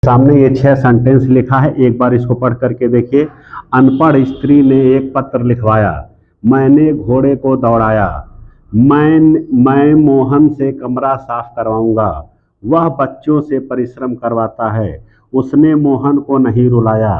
सामने ये 6 सेंटेंस लिखा है, एक बार इसको पढ़ करके देखिए। अनपढ़ स्त्री ने एक पत्र लिखवाया, मैंने घोड़े को दौड़ाया, मैं मोहन से कमरा साफ करवाऊंगा, वह बच्चों से परिश्रम करवाता है, उसने मोहन को नहीं रुलाया,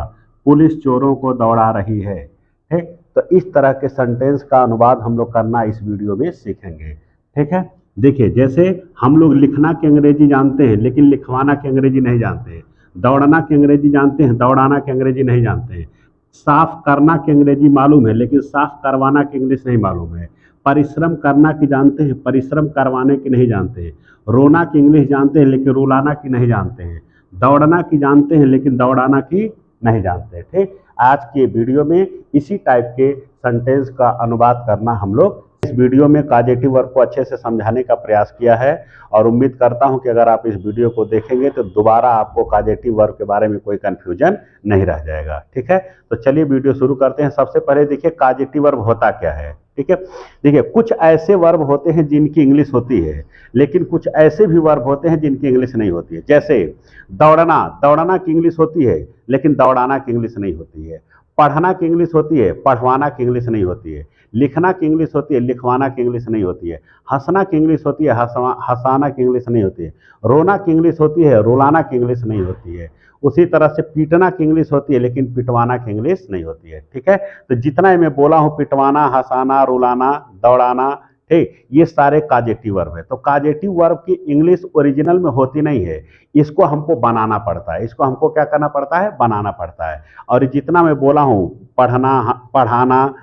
पुलिस चोरों को दौड़ा रही है। ठीक, तो इस तरह के सेंटेंस का अनुवाद हम लोग करना इस वीडियो में सीखेंगे। ठीक है, देखिए जैसे हम लोग लिखना की अंग्रेजी जानते हैं लेकिन लिखवाना की अंग्रेजी नहीं जानते हैं, दौड़ना की अंग्रेजी जानते हैं, दौड़ाना की अंग्रेजी नहीं जानते हैं, साफ करना की अंग्रेजी मालूम है लेकिन साफ करवाना की इंग्लिश नहीं मालूम है, परिश्रम करना की जानते हैं, परिश्रम करवाने की नहीं जानते हैं, रोना की इंग्लिश जानते हैं लेकिन रुलाना की नहीं जानते हैं, दौड़ना की जानते हैं लेकिन दौड़ाना की नहीं जानते हैं। ठीक, आज के वीडियो में इसी टाइप के सेंटेंस का अनुवाद करना हम लोग इस वीडियो में कॉजेटिव वर्ब को अच्छे से समझाने का प्रयास किया है और उम्मीद करता हूं कि अगर आप इस वीडियो को देखेंगे तो दोबारा आपको कॉजेटिव वर्ब के बारे में कोई कंफ्यूजन नहीं रह जाएगा। ठीक है, तो चलिए वीडियो शुरू करते हैं। सबसे पहले देखिए कॉजेटिव वर्ब होता क्या है। ठीक है, देखिए कुछ ऐसे वर्ब होते हैं जिनकी इंग्लिश होती है लेकिन कुछ ऐसे भी वर्ब होते हैं जिनकी इंग्लिश नहीं होती है। जैसे दौड़ना, दौड़ना की इंग्लिश होती है लेकिन दौड़ाना की इंग्लिश नहीं होती है। पढ़ना की इंग्लिश होती है, पढ़वाना की इंग्लिश नहीं होती है। लिखना की इंग्लिश होती है, लिखवाना की इंग्लिश नहीं होती है। हंसना की इंग्लिश होती है, हंसाना की इंग्लिश नहीं होती है। रोना की इंग्लिश होती है, रुलाना की इंग्लिश नहीं होती है। उसी तरह से पीटना की इंग्लिश होती है लेकिन पिटवाना की इंग्लिश नहीं होती है। ठीक है, तो जितना मैं बोला हूँ पिटवाना, हंसाना, रुलाना, दौड़ाना, ठीक, ये सारे कॉजेटिव वर्ब है। तो कॉजेटिव वर्ब की इंग्लिश ओरिजिनल में होती नहीं है, इसको हमको बनाना पड़ता है। इसको हमको क्या करना पड़ता है? बनाना पड़ता है। और जितना मैं बोला हूँ पढ़ना, पढ़ाना,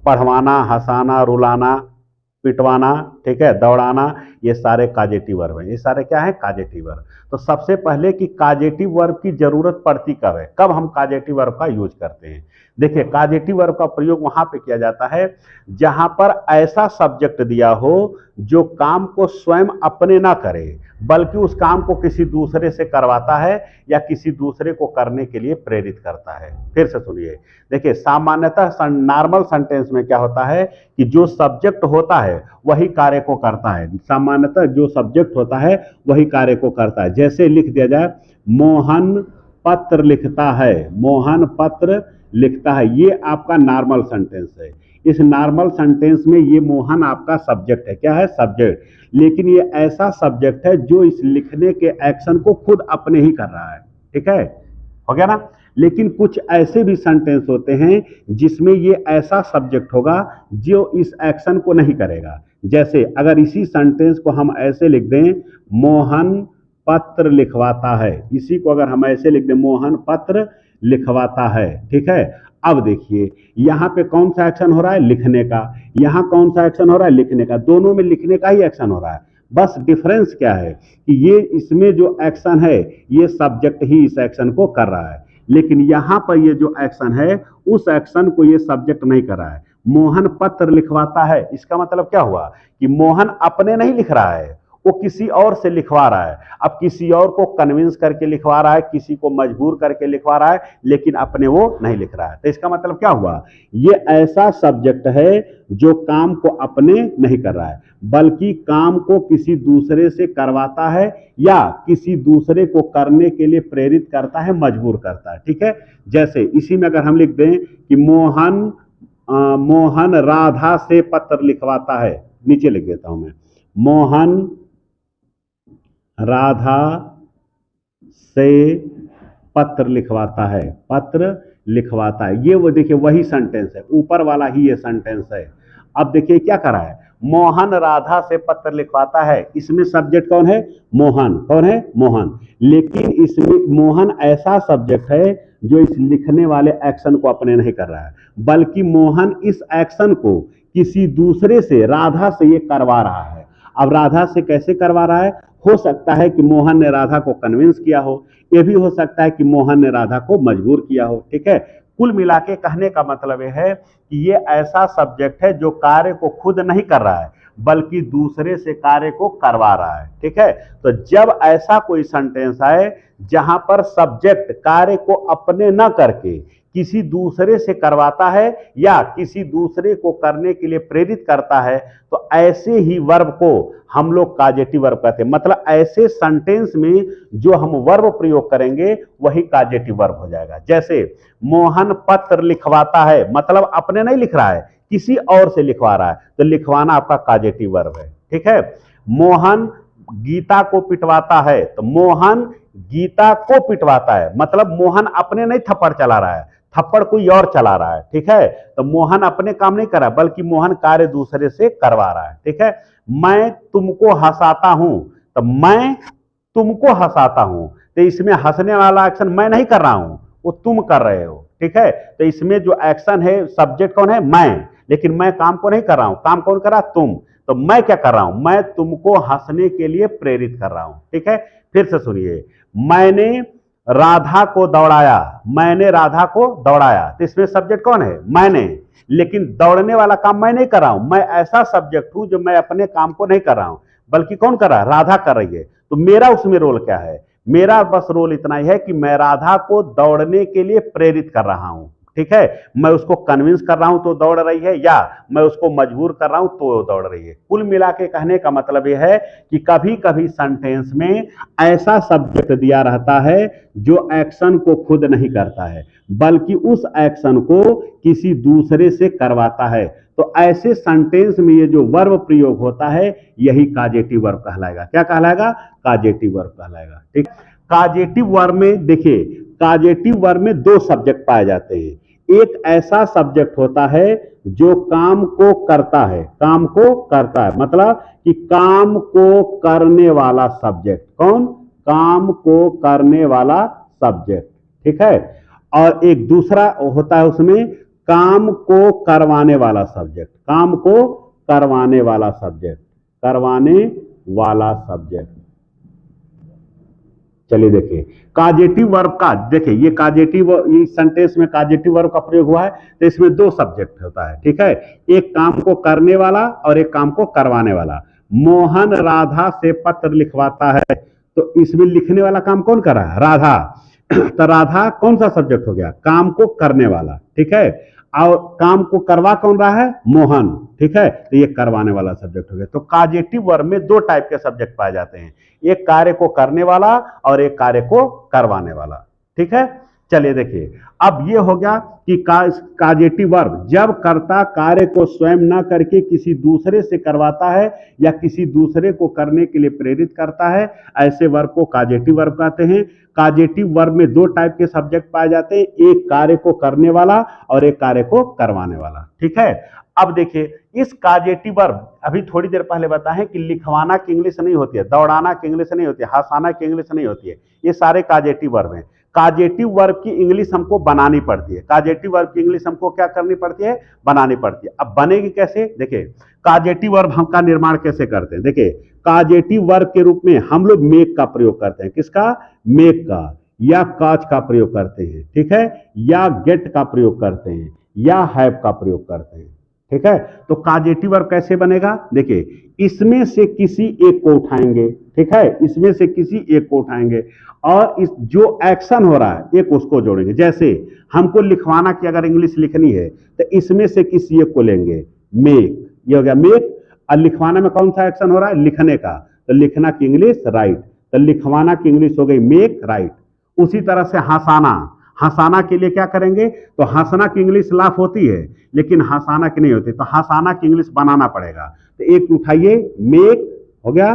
पढ़वाना, हंसाना, रुलाना, पिटवाना, ठीक है, दौड़ाना, ये सारे कॉजेटिव वर्ब हैं। ये सारे क्या है? Causative verb. तो सबसे पहले कि कॉजेटिव वर्ब की जरूरत पड़ती कब है, कब हम कॉजेटिव वर्ब का यूज करते हैं। देखिए कॉजेटिव वर्ब का प्रयोग वहां पे किया जाता है जहां पर ऐसा सब्जेक्ट दिया हो जो काम को स्वयं अपने ना करे बल्कि उस काम को किसी दूसरे से करवाता है या किसी दूसरे को करने के लिए प्रेरित करता है। फिर से सुनिए, देखिए सामान्यतः नॉर्मल सेंटेंस में क्या होता है कि जो सब्जेक्ट होता है वही कार्य को करता है। सामान्यतः जो सब्जेक्ट होता है वही कार्य को करता है। जैसे लिख दिया जाए मोहन पत्र लिखता है, मोहन पत्र लिखता है, ये आपका नॉर्मल सेंटेंस है। इस नॉर्मल सेंटेंस में ये मोहन आपका सब्जेक्ट है। क्या है? सब्जेक्ट। लेकिन ये ऐसा सब्जेक्ट है जो इस लिखने के एक्शन को खुद अपने ही कर रहा है। ठीक है, हो गया ना। लेकिन कुछ ऐसे भी सेंटेंस होते हैं जिसमें ये ऐसा सब्जेक्ट होगा जो इस एक्शन को नहीं करेगा। जैसे अगर इसी सेंटेंस को हम ऐसे लिख दें मोहन पत्र लिखवाता है, इसी को अगर हम ऐसे लिख दें मोहन पत्र लिखवाता है, ठीक है। अब देखिए यहां पे कौन सा एक्शन हो रहा है? लिखने का। यहां कौन सा एक्शन हो रहा है? लिखने का। दोनों में लिखने का ही एक्शन हो रहा है। बस डिफरेंस क्या है कि ये इसमें जो एक्शन है ये सब्जेक्ट ही इस एक्शन को कर रहा है, लेकिन यहां पर ये जो एक्शन है उस एक्शन को ये सब्जेक्ट नहीं कर रहा है। मोहन पत्र लिखवाता है, इसका मतलब क्या हुआ कि मोहन अपने नहीं लिख रहा है, वो किसी और से लिखवा रहा है। अब किसी और को कन्विंस करके लिखवा रहा है, किसी को मजबूर करके लिखवा रहा है, लेकिन अपने वो नहीं लिख रहा है। तो इसका मतलब क्या हुआ? ये ऐसा सब्जेक्ट है जो काम को अपने नहीं कर रहा है बल्कि काम को किसी दूसरे से करवाता है या किसी दूसरे को करने के लिए प्रेरित करता है, मजबूर करता है। ठीक है, जैसे इसी में अगर हम लिख दें कि मोहन राधा से पत्र लिखवाता है, नीचे लिख देता हूं मैं, मोहन राधा से पत्र लिखवाता है, पत्र लिखवाता है। ये वो देखिए वही सेंटेंस है, ऊपर वाला ही ये सेंटेंस है। अब देखिए क्या कर रहा है, मोहन राधा से पत्र लिखवाता है, इसमें सब्जेक्ट कौन है? मोहन। कौन है? मोहन। लेकिन इसमें मोहन ऐसा सब्जेक्ट है जो इस लिखने वाले एक्शन को अपने नहीं कर रहा है बल्कि मोहन इस एक्शन को किसी दूसरे से, राधा से ये करवा रहा है। अब राधा से कैसे करवा रहा है? हो सकता है कि मोहन ने राधा को कन्विंस किया हो, यह भी हो सकता है कि मोहन ने राधा को मजबूर किया हो। ठीक है, कुल मिला के कहने का मतलब यह है कि ये ऐसा सब्जेक्ट है जो कार्य को खुद नहीं कर रहा है बल्कि दूसरे से कार्य को करवा रहा है। ठीक है, तो जब ऐसा कोई सेंटेंस आए जहां पर सब्जेक्ट कार्य को अपने न करके किसी दूसरे से करवाता है या किसी दूसरे को करने के लिए प्रेरित करता है, तो ऐसे ही वर्ब को हम लोग काजेटिव वर्ब कहते हैं। मतलब ऐसे सेंटेंस में जो हम वर्ब प्रयोग करेंगे वही काजेटिव वर्ब हो जाएगा। जैसे मोहन पत्र लिखवाता है, मतलब अपने नहीं लिख रहा है, किसी और से लिखवा रहा है, तो लिखवाना आपका काजेटिव वर्ब है। ठीक है। मोहन गीता को पिटवाता है, तो मोहन गीता को पिटवाता है, मतलब मोहन अपने नहीं थप्पड़ चला रहा है, थप्पड़ कोई और चला रहा है। ठीक है। तो मोहन अपने काम नहीं कर रहा, बल्कि मोहन कार्य दूसरे से करवा रहा है। ठीक है। मैं तुमको हंसाता हूं, तो मैं तुमको हंसाता हूं, तो इसमें हंसने वाला एक्शन मैं नहीं कर रहा हूं, वो तुम कर रहे हो। ठीक है। तो इसमें जो एक्शन है, सब्जेक्ट कौन है? मैं, लेकिन मैं काम को नहीं कर रहा हूं, काम कौन कर रहा? तुम। तो मैं क्या कर रहा हूं? मैं तुमको हंसने के लिए प्रेरित कर रहा हूं। ठीक है। फिर से सुनिए, मैंने राधा को दौड़ाया, मैंने राधा को दौड़ाया, तो इसमें सब्जेक्ट कौन है? मैंने, लेकिन दौड़ने वाला काम मैं नहीं कर रहा हूं, मैं ऐसा सब्जेक्ट हूं जो मैं अपने काम को नहीं कर रहा हूं, बल्कि कौन कर रहा है? राधा कर रही है। तो मेरा उसमें रोल क्या है? मेरा बस रोल इतना ही है कि मैं राधा को दौड़ने के लिए प्रेरित कर रहा हूं। ठीक है। मैं उसको कन्विंस कर रहा हूं तो दौड़ रही है, या मैं उसको मजबूर कर रहा हूं तो दौड़ रही है। कुल मिला के कहने का मतलब यह है कि कभी कभी सेंटेंस में ऐसा सब्जेक्ट दिया रहता है जो एक्शन को खुद नहीं करता है, बल्कि उस एक्शन को किसी दूसरे से करवाता है। तो ऐसे सेंटेंस में ये जो वर्ब प्रयोग होता है यही काजेटिव वर्ब कहलाएगा। क्या कहलाएगा? काजेटिव वर्ब कहलाएगा। ठीक। काजेटिव वर्ब में देखिए, काजेटिव वर्ब में दो सब्जेक्ट पाए जाते हैं। एक ऐसा सब्जेक्ट होता है जो काम को करता है, काम को करता है, मतलब कि काम को करने वाला सब्जेक्ट। कौन? काम को करने वाला सब्जेक्ट। ठीक है। और एक दूसरा होता है उसमें काम को करवाने वाला सब्जेक्ट, काम को करवाने वाला सब्जेक्ट, करवाने वाला सब्जेक्ट। चलिए देखिए, काजेटिव वर्ब का देखिए, ये काजेटिव, ये सेंटेंस में काजेटिव वर्ब का प्रयोग हुआ है, तो इसमें दो सब्जेक्ट होता है। ठीक है। एक काम को करने वाला और एक काम को करवाने वाला। मोहन राधा से पत्र लिखवाता है, तो इसमें लिखने वाला काम कौन कर रहा है? राधा। तो राधा कौन सा सब्जेक्ट हो गया? काम को करने वाला। ठीक है। और काम को करवा कौन रहा है? मोहन। ठीक है। तो ये करवाने वाला सब्जेक्ट हो गया। तो काजेटिव वर्ब में दो टाइप के सब्जेक्ट पाए जाते हैं, एक कार्य को करने वाला और एक कार्य को करवाने वाला। ठीक है। चलिए देखिए, अब ये हो गया कि काजेटिव वर्ब जब कर्ता कार्य को स्वयं न करके किसी दूसरे से करवाता है या किसी दूसरे को करने के लिए प्रेरित करता है, ऐसे वर्ब को काजेटिव वर्ब कहते हैं। काजेटिव वर्ब में दो टाइप के सब्जेक्ट पाए जाते हैं, एक कार्य को करने वाला और एक कार्य को करवाने वाला। ठीक है। अब देखिए, इस काजेटिव वर्ब अभी थोड़ी देर पहले बताएं कि लिखवाना की इंग्लिश नहीं होती है, दौड़ाना की इंग्लिश नहीं होती है, हंसाना की इंग्लिश नहीं होती है, ये सारे काजेटिव वर्ब हैं। काजेटिव वर्ब की इंग्लिश हमको बनानी पड़ती है, काजेटिव वर्ब की इंग्लिश हमको क्या करनी पड़ती है? बनानी पड़ती है। अब बनेगी कैसे? देखिए, काजेटिव वर्ब हम का निर्माण कैसे करते हैं? देखिए, काजेटिव वर्ब के रूप में हम लोग मेक का प्रयोग करते हैं। किसका? मेक का, या काज का प्रयोग करते हैं। ठीक है। या गेट का प्रयोग करते हैं, या हैव का प्रयोग करते हैं। ठीक है। तो काजेटिव वर्ब कैसे बनेगा? देखिए, इसमें से किसी एक को उठाएंगे। ठीक है। इसमें से किसी एक को उठाएंगे और इस जो एक्शन हो रहा है एक उसको जोड़ेंगे। जैसे हमको लिखवाना की अगर इंग्लिश लिखनी है तो इसमें से किसी एक को लेंगे, मेक, ये हो गया मेक। और लिखवाना में कौन सा एक्शन हो रहा है? लिखने का, तो लिखना की इंग्लिश राइट, तो लिखवाना की इंग्लिश हो गई मेक राइट। उसी तरह से हंसाना, हंसाना के लिए क्या करेंगे? तो हंसना की इंग्लिश लाफ होती है, लेकिन हंसाना की नहीं होती, तो हंसाना की इंग्लिश बनाना पड़ेगा। तो एक उठाइए, मेक हो गया,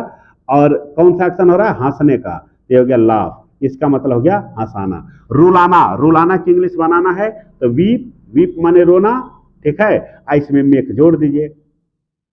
और कौन सा एक्शन हो रहा है? हंसने का, ये हो गया लाफ, इसका मतलब हो गया हंसाना। रुलाना, रुलाना की इंग्लिश बनाना है तो वीप, वीप माने रोना। ठीक है। इसमें मेक जोड़ दीजिए।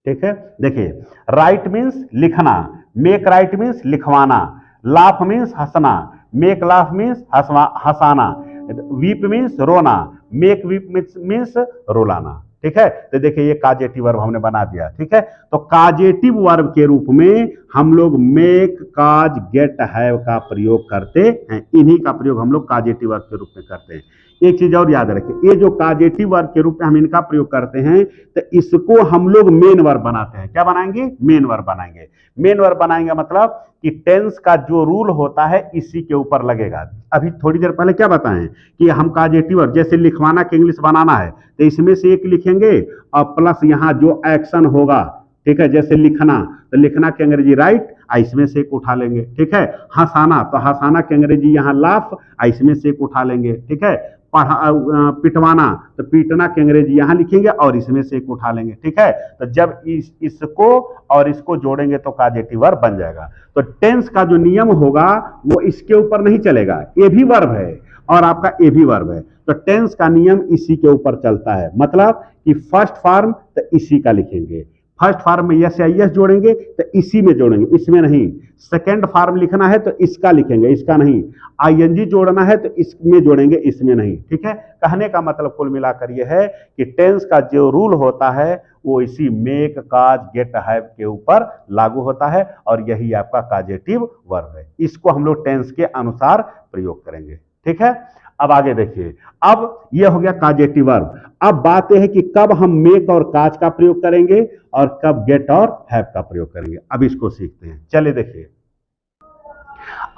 ठीक है। देखिए, राइट मीन्स लिखना, मेक राइट मीन्स लिखवाना, लाफ मीन्स हंसना, मेक लाफ मीन्स हंसाना, वीप मीन्स रोना, मेक वीप मीन्स रुलाना। ठीक है। तो देखिए ये काजेटिव वर्ब हमने बना दिया, ठीक है। तो काजेटिव वर्ब के रूप में हम लोग मेक, काज, गेट, हैव का प्रयोग करते हैं। इन्हीं का प्रयोग हम लोग काजेटिव वर्ब के रूप में करते हैं। एक चीज और याद रखें, ये जो काजेटिव वर्ब के रूप में हम इनका प्रयोग करते हैं, तो इसको हम लोग मेन वर्ब बनाते हैं। क्या बनाएंगे? मेन वर्ब बनाएंगे। मेन वर्ब बनाएंगे मतलब कि टेंस का जो रूल होता है इसी के ऊपर लगेगा। अभी थोड़ी देर पहले क्या बताएं कि हम काजेटिव वर्ब, जैसे लिखवाना के इंग्लिश बनाना है तो इसमें से एक लिखेंगे और प्लस यहाँ जो एक्शन होगा, ठीक है, जैसे लिखना, तो लिखना के अंग्रेजी राइट, इसमें से एक उठा लेंगे, ठीक है। हंसाना, तो हंसाना के अंग्रेजी यहाँ लाफ, इसमें से एक उठा लेंगे, ठीक है। पिटवाना, तो पीटना के अंग्रेजी यहाँ लिखेंगे और इसमें से एक उठा लेंगे, ठीक है। तो जब इसको और इसको जोड़ेंगे तो काजेटिव वर्ब बन जाएगा। तो टेंस का जो नियम होगा वो इसके ऊपर नहीं चलेगा, ये भी वर्ब है और आपका ए भी वर्ब है, तो टेंस का नियम इसी के ऊपर चलता है। मतलब कि फर्स्ट फॉर्म तो इसी का लिखेंगे, फर्स्ट फॉर्म में यस या यस जोड़ेंगे तो इसी में जोड़ेंगे, इसमें नहीं। सेकंड फॉर्म लिखना है तो इसका लिखेंगे, इसका नहीं। आईएनजी जोड़ना है तो इसमें जोड़ेंगे, इसमें नहीं, ठीक है। कहने का मतलब कुल मिलाकर यह है कि टेंस का जो रूल होता है वो इसी मेक, काज, गेट, हैव के ऊपर लागू होता है और यही आपका काजेटिव वर्ब है। इसको हम लोग टेंस के अनुसार प्रयोग करेंगे, ठीक है। अब आगे देखिए, अब यह हो गया काजेटिव वर्ब। अब बात यह है कि कब हम मेक और काज का प्रयोग करेंगे और कब गेट और हैव का प्रयोग करेंगे। अब इसको सीखते हैं। चलिए देखिए,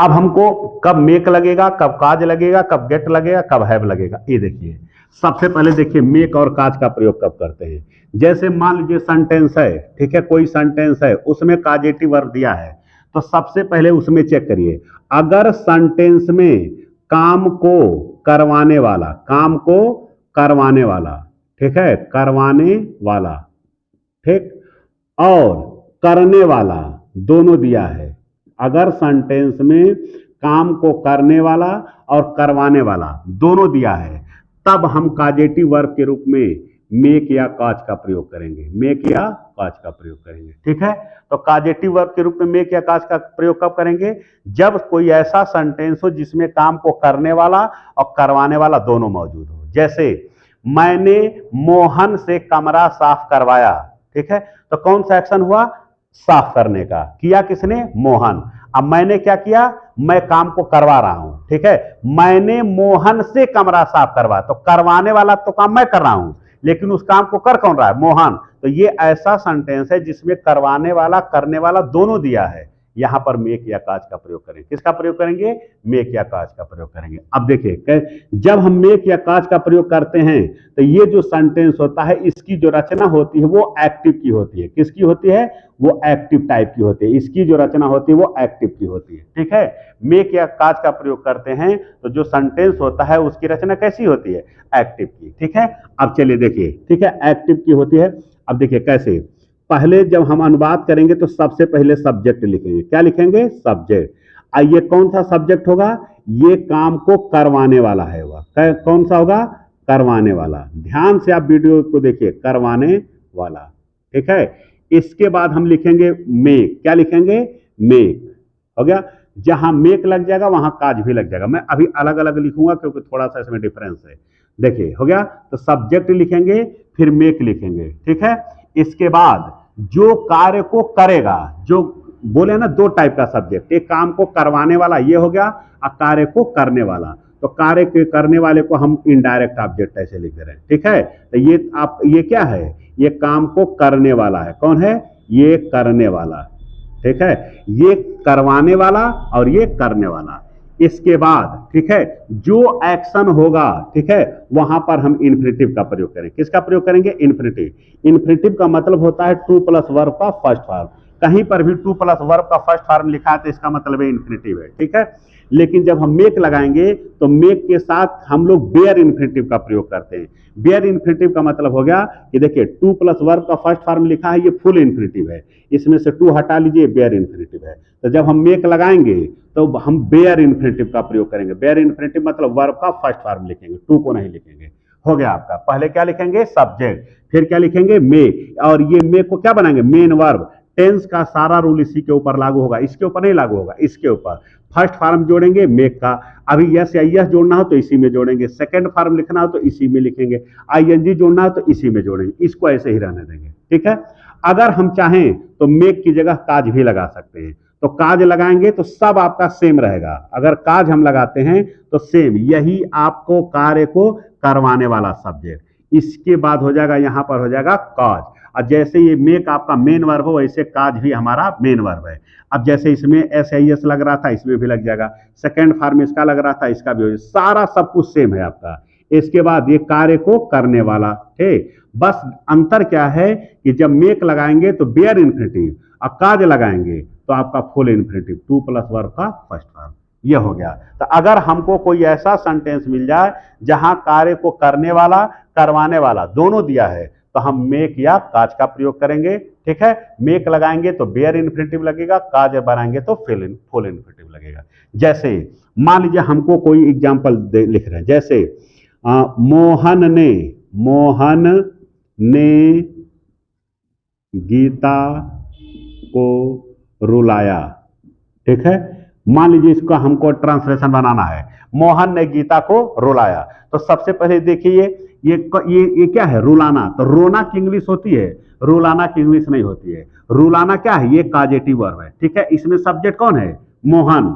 अब हमको कब मेक लगेगा, कब काज लगेगा, कब गेट लगेगा, कब हैव लगेगा, ये देखिए। सबसे पहले देखिए मेक और काज का प्रयोग कब करते हैं। जैसे मान लीजिए सेंटेंस है, ठीक है, कोई सेंटेंस है उसमें काजेटिव वर्ब दिया है, तो सबसे पहले उसमें चेक करिए, अगर सेंटेंस में काम को करवाने वाला, काम को करवाने वाला, ठीक है, करवाने वाला, ठीक, और करने वाला दोनों दिया है। अगर सेंटेंस में काम को करने वाला और करवाने वाला दोनों दिया है, तब हम काजेटिव वर्ब के रूप में मेक या काज का प्रयोग करेंगे, मेक या काज का प्रयोग करेंगे, ठीक है। तो काजेटिव वर्ब के रूप में मेक या काज का प्रयोग कब करेंगे? जब कोई ऐसा सेंटेंस हो जिसमें काम को करने वाला और करवाने वाला दोनों मौजूद हो। जैसे मैंने मोहन से कमरा साफ करवाया, ठीक है, तो कौन सा एक्शन हुआ? साफ करने का। किया किसने? मोहन। अब मैंने क्या किया? मैं काम को करवा रहा हूं, ठीक है। मैंने मोहन से कमरा साफ करवा, तो करवाने वाला तो काम मैं कर रहा हूं, लेकिन उस काम को कर कौन रहा है? मोहन। तो ये ऐसा सेंटेंस है जिसमें करवाने वाला करने वाला दोनों दिया है। यहां पर मेक या काज का प्रयोग करेंगे। किसका प्रयोग करेंगे? मेक या काज का प्रयोग करेंगे। अब देखिए, जब हम मेक या काज का प्रयोग करते हैं तो ये जो सेंटेंस होता है इसकी जो रचना होती है वो एक्टिव की होती है। किसकी होती है? वो एक्टिव टाइप की होती है। इसकी जो रचना होती है वो एक्टिव की होती है, ठीक है। मेक या काज का प्रयोग करते हैं तो जो सेंटेंस होता है उसकी रचना कैसी होती है? एक्टिव की, ठीक है। अब चलिए देखिए, ठीक है, एक्टिव की होती है। अब देखिए कैसे, पहले जब हम अनुवाद करेंगे तो सबसे पहले सब्जेक्ट लिखेंगे। क्या लिखेंगे? सब्जेक्ट। ये कौन सा सब्जेक्ट होगा? ये काम को करवाने वाला है। वह कौन सा होगा? करवाने वाला। ध्यान से आप वीडियो को देखिए, करवाने वाला, ठीक है। इसके बाद हम लिखेंगे मेक। क्या लिखेंगे? मेक। हो गया। जहां मेक लग जाएगा वहां काज भी लग जाएगा। मैं अभी अलग अलग लिखूंगा क्योंकि थोड़ा सा इसमें डिफरेंस है। देखिए, हो गया। तो सब्जेक्ट लिखेंगे, फिर मेक लिखेंगे, ठीक है। इसके बाद जो कार्य को करेगा, जो बोले ना दो टाइप का सब्जेक्ट, एक काम को करवाने वाला ये हो गया और कार्य को करने वाला। तो कार्य के करने वाले को हम इनडायरेक्ट ऑब्जेक्ट ऐसे लिख दे रहे हैं, ठीक है। तो ये क्या है? ये काम को करने वाला है। कौन है? ये करने वाला, ठीक है। ये करवाने वाला और ये करने वाला। इसके बाद, ठीक है, जो एक्शन होगा, ठीक है, वहां पर हम इन्फिनिटिव का प्रयोग करेंगे। किसका प्रयोग करेंगे? इन्फिनिटिव। इन्फिनिटिव का मतलब होता है टू प्लस वर्ब का फर्स्ट फॉर्म। कहीं पर भी टू प्लस वर्ब का फर्स्ट फॉर्म लिखा है तो इसका मतलब है इन्फिनिटिव है, ठीक है। लेकिन जब हम मेक लगाएंगे तो मेक के साथ हम लोग बेयर इन्फिनिटिव का प्रयोग करते हैं। बेयर इन्फिनिटिव का मतलब हो गया कि देखिए टू प्लस वर्ब का फर्स्ट फॉर्म लिखा है, ये फुल इन्फिनिटिव है, इसमें से टू हटा लीजिए, बेयर इन्फिनिटिव है। तो जब हम मेक लगाएंगे तो हम बेयर इन्फिनिटिव का प्रयोग करेंगे। बेयर इन्फिनिटिव मतलब वर्ब का फर्स्ट फॉर्म लिखेंगे, टू को नहीं लिखेंगे। हो गया आपका। पहले क्या लिखेंगे? सब्जेक्ट, फिर क्या लिखेंगे? मेक, और ये मेक को क्या बनाएंगे? Main verb. टेंस का सारा रूल इसी के ऊपर लागू होगा, इसके ऊपर नहीं लागू होगा, इसके ऊपर। फर्स्ट फॉर्म जोड़ेंगे मेक का, अभी यस या यस जोड़ना हो तो इसी में जोड़ेंगे, सेकंड फॉर्म लिखना हो तो इसी में लिखेंगे, आईएनजी जोड़ना हो तो इसी में जोड़ेंगे, इसको ऐसे ही रहने देंगे। ठीक है, अगर हम चाहें तो मेक की जगह काज भी लगा सकते हैं, तो काज लगाएंगे तो सब आपका सेम रहेगा। अगर काज हम लगाते हैं तो सेम, यही आपको कार्य को करवाने वाला सब्जेक्ट, इसके बाद हो जाएगा यहां पर हो जाएगा काज। और जैसे ये मेक आपका मेन वर्ब हो वैसे काज भी हमारा मेन वर्ब है। अब जैसे इसमें एस आई एस लग रहा था इसमें भी लग जाएगा, सेकंड फॉर्म इसका लग रहा था इसका भी हो जाएगा, सारा सब कुछ सेम है आपका। इसके बाद ये कार्य को करने वाला, ठीक। बस अंतर क्या है कि जब मेक लगाएंगे तो बेयर इन्फिनिटिव, और काज लगाएंगे तो आपका full infinitive, two plus verb का फर्स्ट फॉर्म, ये हो गया। तो अगर हमको कोई ऐसा सेंटेंस मिल जाए जहां कार्य को करने वाला करवाने वाला दोनों दिया है तो हम मेक या काज का प्रयोग करेंगे। ठीक है, मेक लगाएंगे तो बेयर इन्फिनिटिव लगेगा, काज बनाएंगे तो फुल इन्फिनिटिव लगेगा। जैसे मान लीजिए हमको कोई एग्जाम्पल लिख रहे हैं, जैसे मोहन ने गीता को रुलाया। ठीक है, मान लीजिए इसका हमको ट्रांसलेशन बनाना है, मोहन ने गीता को रुलाया। तो सबसे पहले देखिए ये क्या है, रुलाना। तो रोना की इंग्लिश होती है, रुलाना की इंग्लिश नहीं होती है। रुलाना क्या है, ये काजेटिव वर्ब है। ठीक है, इसमें सब्जेक्ट कौन है, मोहन,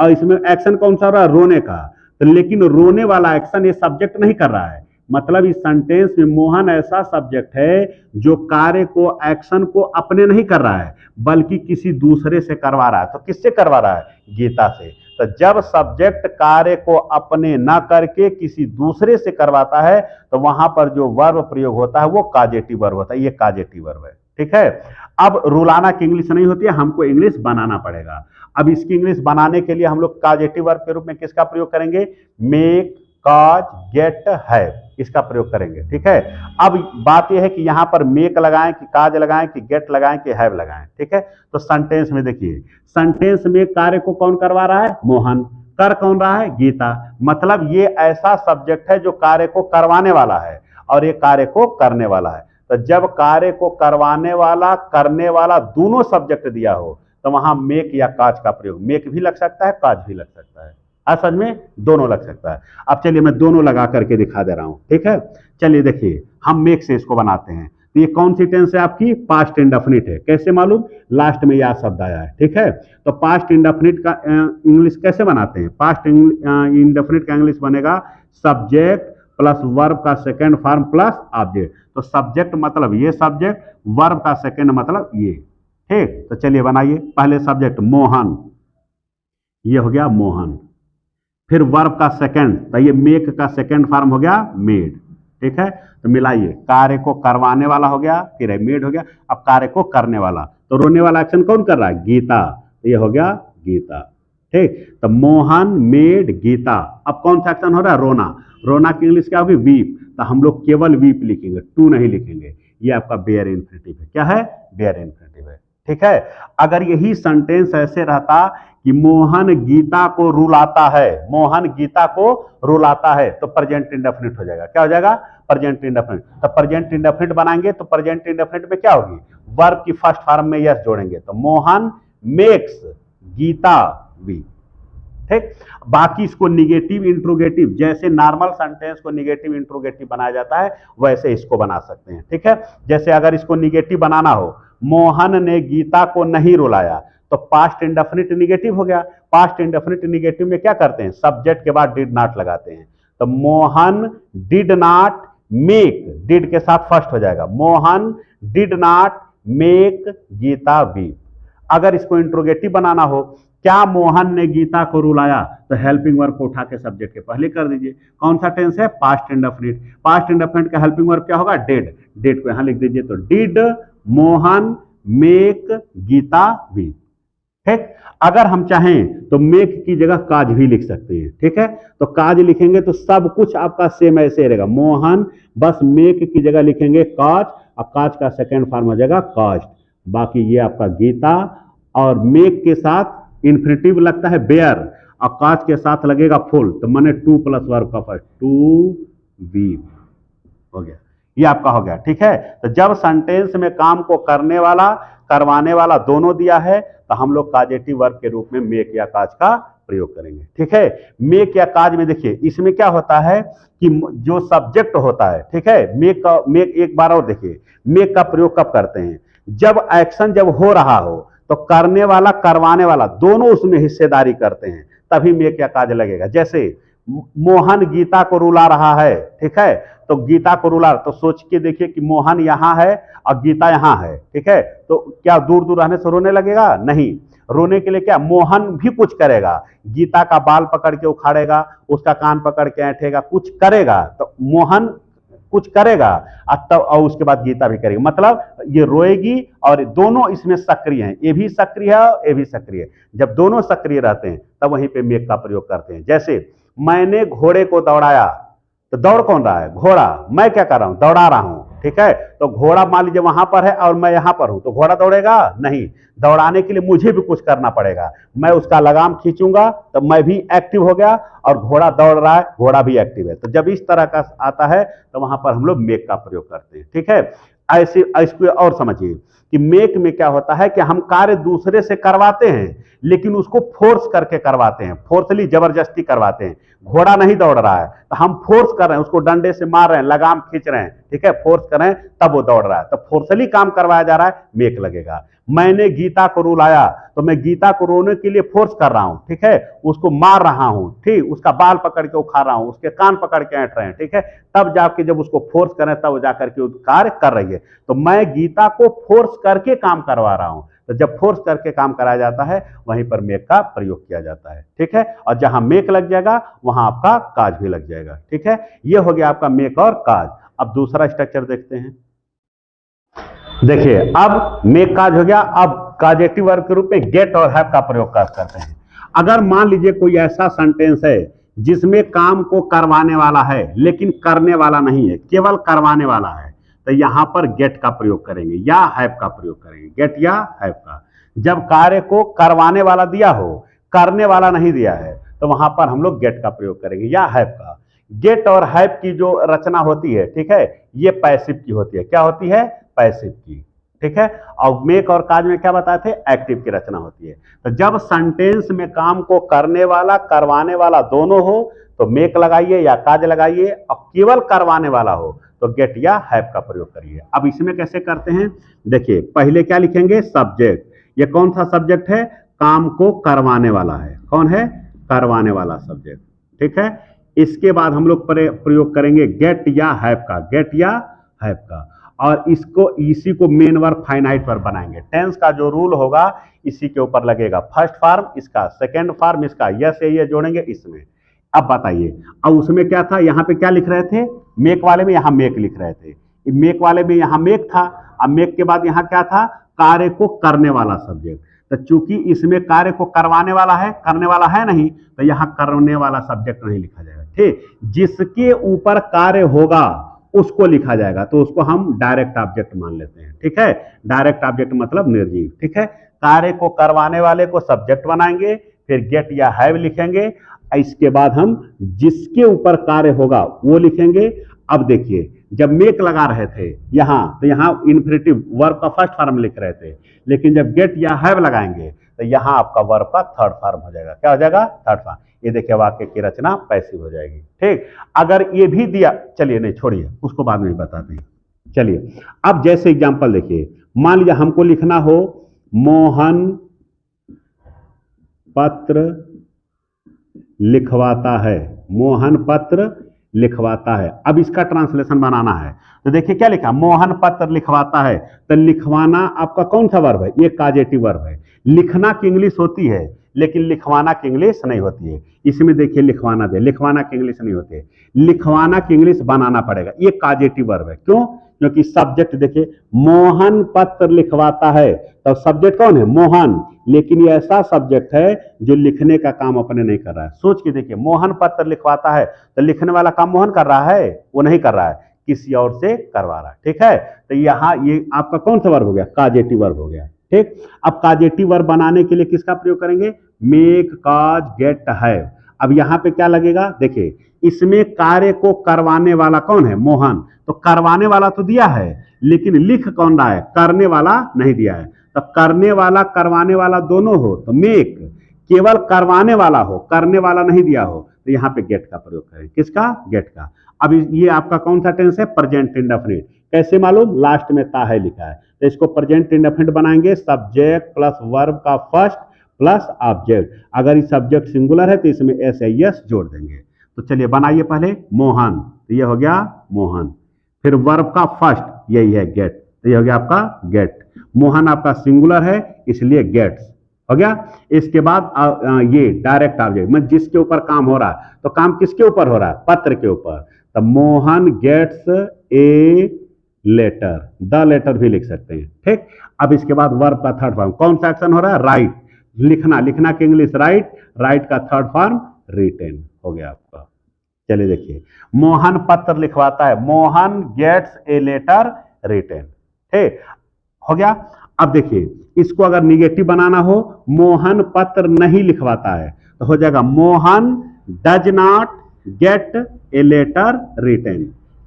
और इसमें एक्शन कौन सा हो रहा है, रोने का। तो लेकिन रोने वाला एक्शन ये सब्जेक्ट नहीं कर रहा है, मतलब इस सेंटेंस में मोहन ऐसा सब्जेक्ट है जो कार्य को एक्शन को अपने नहीं कर रहा है बल्कि किसी दूसरे से करवा रहा है। तो किससे करवा रहा है, गीता से। तो जब सब्जेक्ट कार्य को अपने ना करके किसी दूसरे से करवाता है तो वहां पर जो वर्ब प्रयोग होता है वो काजेटिव वर्ब होता है, ये काजेटिव वर्ब है। ठीक है, अब रुलाना की इंग्लिश नहीं होती है, हमको इंग्लिश बनाना पड़ेगा। अब इसकी इंग्लिश बनाने के लिए हम लोग काजेटिव वर्ब के रूप में किसका प्रयोग करेंगे, मेक, काज, गेट, हैव, इसका प्रयोग करेंगे। ठीक है, अब बात यह है कि यहां पर मेक लगाएं कि काज लगाएं कि गेट लगाएं कि हैव लगाएं। ठीक है, तो सेंटेंस में देखिए, सेंटेंस में कार्य को कौन करवा रहा है, मोहन, कर कौन रहा है, गीता। मतलब ये ऐसा सब्जेक्ट है जो कार्य को करवाने वाला है और ये कार्य को करने वाला है। तो जब कार्य को करवाने वाला करने वाला दोनों सब्जेक्ट दिया हो तो वहां मेक या काज का प्रयोग, मेक भी लग सकता है काज भी लग सकता है, असल में दोनों लग सकता है। अब चलिए मैं दोनों लगा करके दिखा दे रहा हूं। ठीक है, चलिए देखिए हम मेक से इसको बनाते हैं। तो ये कौन सी टेंस है आपकी, पास्ट इंडेफिनिट है। कैसे मालूम, लास्ट में यह शब्द आया है। ठीक है, तो पास्ट इंडेफिनिट का इंग्लिश कैसे बनाते हैं, पास्ट इंडेफिनिट का इंग्लिश बनेगा सब्जेक्ट प्लस वर्ब का सेकेंड फॉर्म प्लस ऑब्जेक्ट। तो सब्जेक्ट मतलब ये सब्जेक्ट, वर्ब का सेकेंड मतलब ये। ठीक, तो चलिए बनाइए। पहले सब्जेक्ट मोहन, ये हो गया मोहन, फिर वर्ब का सेकंड, तो ये मेक का सेकंड फॉर्म हो गया मेड। ठीक है, तो मिलाइए, कार्य को करवाने वाला हो गया, फिर मेड हो गया, अब कार्य को करने वाला। तो रोने वाला एक्शन कौन कर रहा है, गीता, तो ये हो गया गीता। ठीक, तो मोहन, मेड, गीता। अब कौन सा एक्शन हो रहा है, रोना। रोना की इंग्लिश क्या होगी, वीप। तो हम लोग केवल वीप लिखेंगे, टू नहीं लिखेंगे। ये आपका बेयर इन्फिनिटिव है। क्या है, बेयर इन्फिनिटिव है। ठीक है, अगर यही सेंटेंस ऐसे रहता कि मोहन गीता को रुलाता है, मोहन गीता को रुलाता है, तो प्रेजेंट इंडेफिनिट हो जाएगा। क्या हो जाएगा, प्रेजेंट इंडेफिनिट। तो प्रेजेंट इंडेफिनिट बनाएंगे तो प्रेजेंट इंडेफिनिट में क्या होगी, वर्ब की फर्स्ट फॉर्म में यस जोड़ेंगे, तो मोहन मेक्स गीता वीप। ठीक, बाकी इसको निगेटिव इंट्रोगेटिव, जैसे नॉर्मल सेंटेंस को निगेटिव इंट्रोगेटिव बनाया जाता है वैसे इसको बना सकते हैं। ठीक है, जैसे अगर इसको निगेटिव बनाना हो, मोहन ने गीता को नहीं रुलाया, तो पास्ट इंडेफिनिट निगेटिव हो गया। पास्ट इंडेफिनिट निगेटिव में क्या करते हैं, सब्जेक्ट के बाद डिड नॉट लगाते हैं। तो Mohan did not make, did के साथ फर्स्ट हो जाएगा, Mohan did not make Gita weep. अगर इसको इंट्रोगेटिव बनाना हो, क्या मोहन ने गीता को रुलाया, तो हेल्पिंग वर्ब को उठा के सब्जेक्ट के पहले कर दीजिए। कौन सा टेंस है, पास्ट इंडेफिनिट। पास्ट इंडेफिनिट का हेल्पिंग वर्ब क्या होगा, डिड। डिड को यहां लिख दीजिए, तो did Mohan make Gita weep. ठीक, अगर हम चाहें तो मेक की जगह काज भी लिख सकते हैं। ठीक है, तो काज लिखेंगे तो सब कुछ आपका सेम ऐसे रहेगा, मोहन, बस मेक की जगह लिखेंगे काज, और काज का सेकेंड फॉर्म हो जाएगा कास्ट। बाकी ये आपका गीता, और मेक के साथ इन्फिनिटिव लगता है बेयर, और काज के साथ लगेगा फुल, तो मैंने टू प्लस वर्ब का फर्स्ट, टू वीप हो गया। ये आपका हो गया। ठीक है, तो जब सेंटेंस में काम को करने वाला करवाने वाला दोनों दिया है तो हम लोग काजेटिव वर्ब के रूप में मेक या काज का प्रयोग करेंगे। ठीक है, मेक या काज में देखिए इसमें क्या होता है कि जो सब्जेक्ट होता है, ठीक है, मेक एक बार और देखिए, मेक का प्रयोग कब करते हैं, जब एक्शन जब हो रहा हो तो करने वाला करवाने वाला दोनों उसमें हिस्सेदारी करते हैं, तभी मेक या काज लगेगा। जैसे मोहन गीता को रुला रहा है, ठीक है, तो गीता को रुला, तो सोच के देखिए कि मोहन यहां है और गीता यहां है, ठीक है, तो क्या दूर दूर रहने से रोने लगेगा? नहीं, रोने के लिए क्या मोहन भी कुछ करेगा, गीता का बाल पकड़ के उखाड़ेगा, उसका कान पकड़ के ऐंठेगा, कुछ करेगा, तो मोहन कुछ करेगा तब और उसके बाद गीता भी करेगी, मतलब ये रोएगी और दोनों इसमें सक्रिय हैं, ये भी सक्रिय है और ये भी सक्रिय है। जब दोनों सक्रिय रहते हैं तब वहीं पे मेक का प्रयोग करते हैं। जैसे मैंने घोड़े को दौड़ाया, तो दौड़ कौन रहा है? घोड़ा। मैं क्या कर रहा हूं? दौड़ा रहा हूं। ठीक है, तो घोड़ा मान लीजिए वहां पर है और मैं यहां पर हूं, तो घोड़ा दौड़ेगा नहीं, दौड़ाने के लिए मुझे भी कुछ करना पड़ेगा, मैं उसका लगाम खींचूंगा तो मैं भी एक्टिव हो गया और घोड़ा दौड़ रहा है, घोड़ा भी एक्टिव है। तो जब इस तरह का आता है तो वहां पर हम लोग मेक का प्रयोग करते हैं। ठीक है, ऐसे इसको और समझिए कि मेक में क्या होता है कि हम कार्य दूसरे से करवाते हैं लेकिन उसको फोर्स करके करवाते हैं, फोर्सली जबरदस्ती करवाते हैं। घोड़ा नहीं दौड़ रहा है तो हम फोर्स कर रहे हैं, उसको डंडे से मार रहे हैं, लगाम खींच रहे हैं, ठीक है, फोर्स कर रहे हैं, तब वो दौड़ रहा है, तो फोर्सली काम करवाया जा रहा है, मेक लगेगा। मैंने गीता को रुलाया, तो मैं गीता को रोने के लिए फोर्स कर रहा हूं, ठीक है, उसको मार रहा हूं, ठीक, उसका बाल पकड़ के उखाड़ रहा हूं, उसके कान पकड़ के ऐंठ रहे हैं, ठीक है, तब जाके जब उसको फोर्स करें तब जाकर के कार्य कर रही है। तो मैं गीता को फोर्स करके काम करवा रहा हूं, तो जब फोर्स करके काम कराया जाता है वहीं पर मेक का प्रयोग किया जाता है। ठीक है, और जहां मेक लग जाएगा वहां आपका काज भी लग जाएगा। ठीक है, ये हो गया आपका मेक और काज। अब दूसरा स्ट्रक्चर देखते हैं। देखिए अब मेक काज हो गया, अब काजेटिव वर्ब के रूप में गेट और हैव का प्रयोग करते हैं। अगर मान लीजिए कोई ऐसा सेंटेंस है जिसमें काम को करवाने वाला है लेकिन करने वाला नहीं है, केवल करवाने वाला है, तो यहां पर गेट का प्रयोग करेंगे या हैव का प्रयोग करेंगे, गेट या हैव का। जब कार्य को करवाने वाला दिया हो, करने वाला नहीं दिया है, तो वहां पर हम लोग गेट का प्रयोग करेंगे या हैव का। गेट और हैव की जो रचना होती है, ठीक है, ये पैसिव की होती है। क्या होती है? पैसिव की। ठीक है, और मेक और काज में क्या बताए थे? एक्टिव की रचना होती है। तो जब सेंटेंस में काम को करने वाला करवाने वाला दोनों हो तो मेक लगाइए या काज लगाइए, और केवल करवाने वाला हो तो गेट या हैव का प्रयोग करिए। अब इसमें कैसे करते हैं? देखिए पहले क्या लिखेंगे? सब्जेक्ट। ये कौन सा सब्जेक्ट है? काम को करवाने वाला है। कौन है? करवाने वाला सब्जेक्ट। ठीक है, इसके बाद हम लोग प्रयोग करेंगे गेट या हैव का, गेट या हैव का, और इसको इसी को मेन वर्ब फाइनाइट वर्ब बनाएंगे। टेंस का जो रूल होगा इसी के ऊपर लगेगा, फर्स्ट फॉर्म इसका, सेकंड फॉर्म इसका, यस ये जोड़ेंगे इसमें। अब बताइए, अब उसमें क्या था? यहाँ पे क्या लिख रहे थे? मेक वाले में यहाँ मेक लिख रहे थे, मेक वाले में यहाँ मेक था। अब मेक के बाद यहाँ क्या था? कार्य को करने वाला सब्जेक्ट। तो चूंकि इसमें कार्य को करवाने वाला है, करने वाला है नहीं, तो यहाँ करने वाला सब्जेक्ट नहीं लिखा जाएगा। ठीक, जिसके ऊपर कार्य होगा उसको लिखा जाएगा, तो उसको हम डायरेक्ट ऑब्जेक्ट मान लेते हैं। ठीक है, डायरेक्ट ऑब्जेक्ट मतलब निर्जीव। ठीक है, कार्य को करवाने वाले को सब्जेक्ट बनाएंगे, फिर गेट या हैव लिखेंगे, इसके बाद हम जिसके ऊपर कार्य होगा वो लिखेंगे। अब देखिए जब मेक लगा रहे थे यहां, तो यहां इन्फिनिटिव वर्ब का फर्स्ट फॉर्म लिख रहे थे, लेकिन जब गेट या हैव लगाएंगे तो यहां आपका वर्ब का थर्ड फॉर्म हो जाएगा। क्या हो जाएगा? Third form. ये देखिए वाक्य की रचना पैसिव हो जाएगी। ठीक, अगर ये भी दिया, चलिए नहीं छोड़िए, उसको बाद में बताते हैं। चलिए अब जैसे एग्जांपल देखिए, मान लीजिए हमको लिखना हो मोहन पत्र लिखवाता है, मोहन पत्र लिखवाता है। अब इसका ट्रांसलेशन बनाना है, तो देखिए क्या लिखा? मोहन पत्र लिखवाता है, तो लिखवाना आपका कौन सा वर्ब है? ये काजेटिव वर्ब है। लिखना की इंग्लिश होती है लेकिन लिखवाना की इंग्लिश नहीं होती है। इसमें देखिए लिखवाना दे, लिखवाना की इंग्लिश नहीं होती है, लिखवाना की इंग्लिश बनाना पड़ेगा। ये काजेटिव वर्ब है। क्यों? क्योंकि सब्जेक्ट देखिए मोहन पत्र लिखवाता है, तो सब्जेक्ट कौन है? मोहन, लेकिन ये ऐसा सब्जेक्ट है जो लिखने का काम अपने नहीं कर रहा है। सोच के देखिए, मोहन पत्र लिखवाता है तो लिखने वाला काम मोहन कर रहा है? वो नहीं कर रहा है, किसी और से करवा रहा है। ठीक है, तो यहाँ ये आपका कौन सा वर्ब हो गया? काजेटिव वर्ब हो गया। ठीक, अब काजेटिव वर्ब बनाने के लिए किसका प्रयोग करेंगे? Make, cause, get, have. अब यहाँ पे क्या लगेगा, देखिए इसमें कार्य को करवाने वाला कौन है, मोहन। तो करवाने वाला तो दिया है, लेकिन लिख कौन रहा है, करने वाला नहीं दिया है। तो करने वाला करवाने वाला दोनों हो तो मेक, केवल करवाने वाला हो, करने वाला नहीं दिया हो, तो यहाँ पे गेट का प्रयोग करें। किसका, गेट का। अब ये आपका कौन सा टेंस है, प्रेजेंट इंडेफिनिट। कैसे मालूम, लास्ट में ता है लिखा है, तो इसको प्रेजेंट इंडेफिनिट बनाएंगे, सब्जेक्ट प्लस वर्ब का फर्स्ट प्लस ऑब्जेक्ट। अगर ये सब्जेक्ट सिंगुलर है तो इसमें एस एस जोड़ देंगे। तो चलिए बनाइए पहले मोहन, तो ये हो गया मोहन। फिर वर्ब का फर्स्ट, यही है गेट, तो ये हो गया आपका गेट। मोहन आपका सिंगुलर है इसलिए गेट्स हो गया। इसके बाद ये डायरेक्ट ऑब्जेक्ट, मतलब जिसके ऊपर काम हो रहा है, तो काम किसके ऊपर हो रहा है, पत्र के ऊपर। तो Mohan gets a letter, the letter भी लिख सकते हैं, ठीक। अब इसके बाद वर्ब का थर्ड फॉर्म, कौन सा एक्शन हो रहा है, राइट, लिखना, लिखना के इंग्लिश राइट, राइट का थर्ड फॉर्म रिटेन हो गया आपका। चलिए देखिए, मोहन पत्र लिखवाता है, Mohan gets a letter written, ठीक हो गया। अब देखिए इसको अगर निगेटिव बनाना हो, मोहन पत्र नहीं लिखवाता है, तो हो जाएगा Mohan does not get a letter written.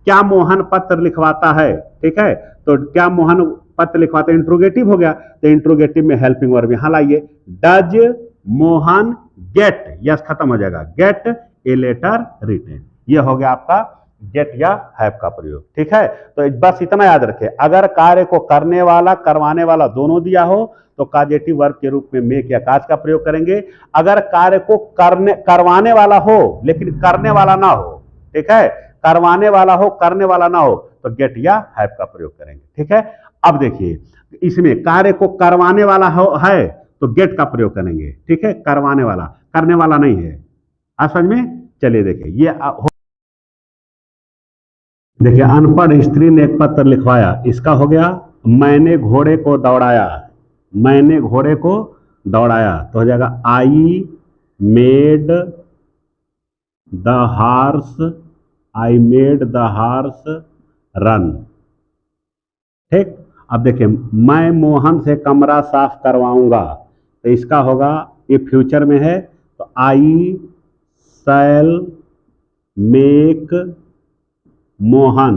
क्या मोहन पत्र लिखवाता है, ठीक है, तो क्या मोहन पत्र लिखवाता है, इंट्रोगेटिव हो गया, तो इंट्रोगेटिव में हेल्पिंग वर्ब यहां लाइए, डज मोहन गेट, यस खत्म हो जाएगा, गेट ए लेटर रिटेन। यह हो गया आपका गेट या हैव का प्रयोग, ठीक है। तो बस इतना याद रखें, अगर कार्य को करने वाला करवाने वाला दोनों दिया हो तो काजेटिव वर्ब के रूप में मेक या काज का प्रयोग करेंगे। अगर कार्य को करवाने वाला हो लेकिन करने वाला ना हो, ठीक है, करवाने वाला हो करने वाला ना हो, तो गेट या हैव का प्रयोग करेंगे, ठीक है। अब देखिए इसमें कार्य को करवाने वाला है तो गेट का प्रयोग करेंगे, ठीक है, करवाने वाला, करने वाला नहीं है। आप समझ में, चलिए देखिए ये देखिए अनपढ़ स्त्री ने एक पत्र लिखवाया, इसका हो गया मैंने घोड़े को दौड़ाया, मैंने घोड़े को दौड़ाया, तो हो जाएगा I made the horse, I made the horse run, ठीक। अब देखिए मैं मोहन से कमरा साफ करवाऊंगा, तो इसका होगा, ये फ्यूचर में है, तो I shall make Mohan,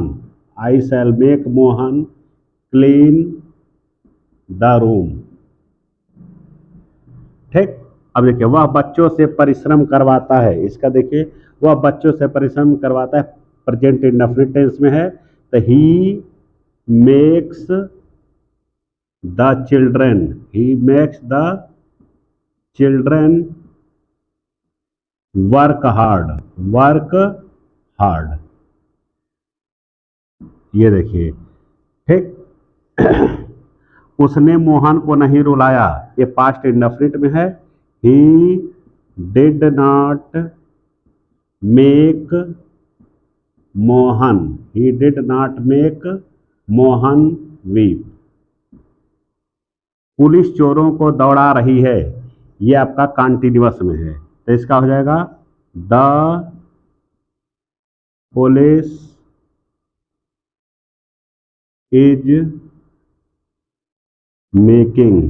I shall make Mohan clean the room, ठीक। अब देखिए वह बच्चों से परिश्रम करवाता है, इसका देखिए वह बच्चों से परिश्रम करवाता है, प्रेजेंट इंडेफिनिट टेंस में है, तो he makes the children, he makes the children work hard, work hard, ये देखिए, ठीक। उसने मोहन को नहीं रुलाया, ये पास्ट इंडेफिनिट में है, he did not make Mohan, he did not make Mohan weep. Police चोरों को दौड़ा रही है, ये आपका कॉन्टिन्यूअस में है, तो इसका हो जाएगा the police is making,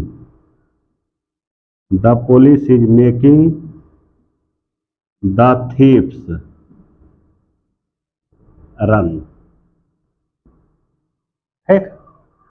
the police is making the thieves run, ठीक।